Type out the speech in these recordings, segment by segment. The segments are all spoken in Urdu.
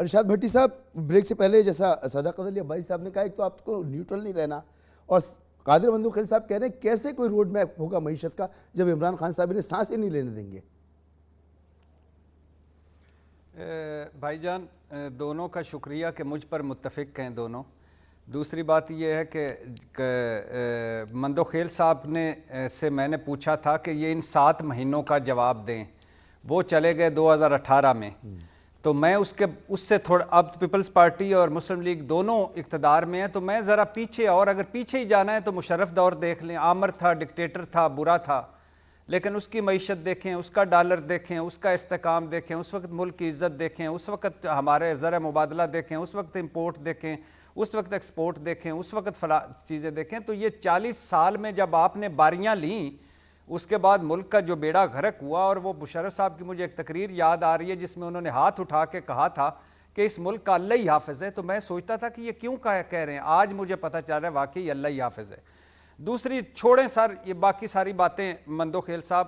ارشاد بھٹی صاحب، بریک سے پہلے جیسا صادق علی عباسی صاحب نے کہا، ایک تو آپ کو نیوٹرل نہیں رہنا، اور قادر ممدوح خلیل صاحب کہہ رہے ہیں کیسے کوئی روڈ میپ ہوگا معیشت کا جب عمران خان صاحب انہیں سانس ہی نہیں لینے دیں گے؟ بھائی جان دونوں کا شکریہ کہ مجھ پر متفق ہیں دونوں. دوسری بات یہ ہے کہ ممدوح خلیل صاحب نے سے میں نے پوچھا تھا کہ یہ ان 7 مہینوں کا جواب دیں. وہ چلے گئے 2018 میں، تو میں اس سے تھوڑا، اب پیپلز پارٹی اور مسلم لیگ دونوں اقتدار میں ہیں، تو میں ذرا پیچھے، اور اگر پیچھے ہی جانا ہے تو مشرف دور دیکھ لیں. عامر تھا، ڈکٹیٹر تھا، برا تھا، لیکن اس کی معیشت دیکھیں، اس کا ڈالر دیکھیں، اس کا استحکام دیکھیں، اس وقت ملک کی عزت دیکھیں، اس وقت ہمارے زر مبادلہ دیکھیں، اس وقت امپورٹ دیکھیں، اس وقت ایکسپورٹ دیکھیں، اس وقت فلاں چیزیں دیکھیں. تو یہ 40 سال میں جب آپ نے باریاں لیں، اس کے بعد ملک کا جو بیڑا غرق ہوا. اور وہ مشرف صاحب کی مجھے ایک تقریر یاد آ رہی ہے جس میں انہوں نے ہاتھ اٹھا کے کہا تھا کہ اس ملک کا اللہ ہی حافظ ہے. تو میں سوچتا تھا کہ یہ کیوں کہہ رہے ہیں، آج مجھے پتہ چل رہا ہے واقعی اللہ ہی حافظ ہے. دوسری چھوڑیں سر یہ باقی ساری باتیں. ممدوح خلیل صاحب،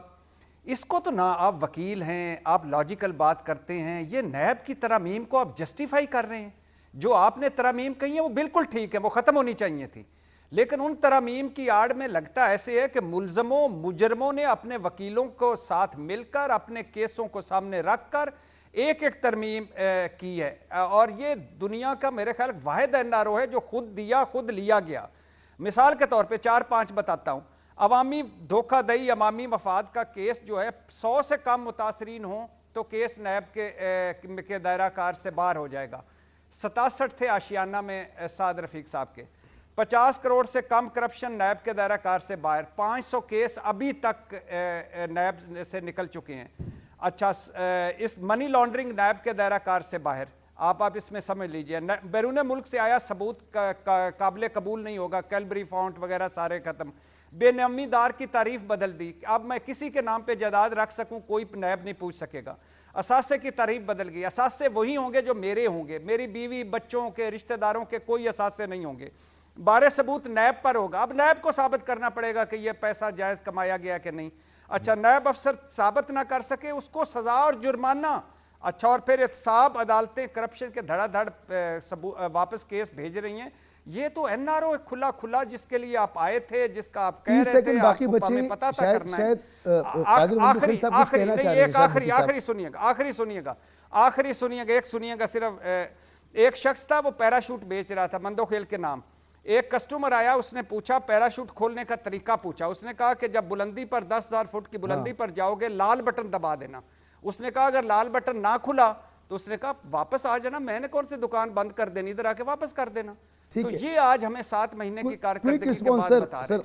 اس کو تو نہ آپ وکیل ہیں، آپ لاجیکل بات کرتے ہیں، یہ نیب کی ترامیم کو آپ جسٹیفائی کر رہے ہیں. جو آپ نے ترامیم کہی ہیں وہ بالکل ٹھیک ہے، وہ ختم ہونی چاہیے تھی، لیکن ان ترامیم کی آڑ میں لگتا ایسے ہے کہ ملزموں مجرموں نے اپنے وکیلوں کو ساتھ مل کر اپنے کیسوں کو سامنے رکھ کر ایک ترمیم کی ہے. اور یہ دنیا کا میرے خیال واحد NRO ہے جو خود دیا خود لیا گیا. مثال کے طور پہ 4-5 بتاتا ہوں. عوامی دھوکہ دہی، عوامی مفاد کا کیس جو ہے 100 سے کم متاثرین ہوں تو کیس نیب کے دائرہ کار سے باہر ہو جائے گا. 67 تھے آشیانہ میں سعد رفیق صاحب کے. 50 کروڑ سے کم کرپشن نیب کے دائرہ کار سے باہر. 500 کیس ابھی تک نیب سے نکل چکے ہیں. اچھا، اس منی لانڈرنگ نیب کے دائرہ کار سے باہر. آپ اس میں سمجھ لیجئے، بیرون ملک سے آیا ثبوت قابل قبول نہیں ہوگا. کیلبری فونٹ وغیرہ سارے ختم. بے نامی دار کی تعریف بدل دی. اب میں کسی کے نام پہ جائیداد رکھ سکوں کوئی نیب نہیں پوچھ سکے گا. اثاثے کی تعریف بدل گئی. اثاثے وہی ہوں گے جو میرے ہوں گے، میری بیوی بچوں کے رشتہ داروں کے کوئی اثاثے نہیں ہوں گے. بارے ثبوت نیب پر ہوگا. اب نیب کو ثابت کرنا پڑے گا کہ یہ پیسہ جائز کمایا گیا کہ نہیں. اچھا، نیب افسر ثابت نہ کر سکے، اس کو سزا اور جرمانہ. اچھا، اور پھر احتساب، عدالتیں کرپشن کے دھڑا دھڑ واپس کیس بھیج رہی ہیں. یہ تو NRO کھلا کھلا جس کے لیے آپ آئے تھے، جس کا آپ کہہ رہے تھے، آپ کو ہمیں پتہ تھا کرنا ہے. آخری سنیے گا صرف. ایک شخص تھا وہ پیراشوٹ بیچ رہا تھا ممدوح خلیل کے نام. ایک کسٹمر آیا، اس نے پوچھا پیراشوٹ کھولنے کا طریقہ پوچھا. اس نے کہا کہ جب بلندی پر 10,000 فٹ کی بلندی پر جاؤ گے لال بٹن دبا دینا. اس نے کہا اگر لال بٹن نہ کھلا تو اس نے کہا واپس آ جانا، میں نے کون سی دکان بند کر دینی، ادھر آ کے واپس کر دینا. تو یہ آج ہمیں 7 مہینے کی کارکردگی کے بعد بتا رہے ہیں.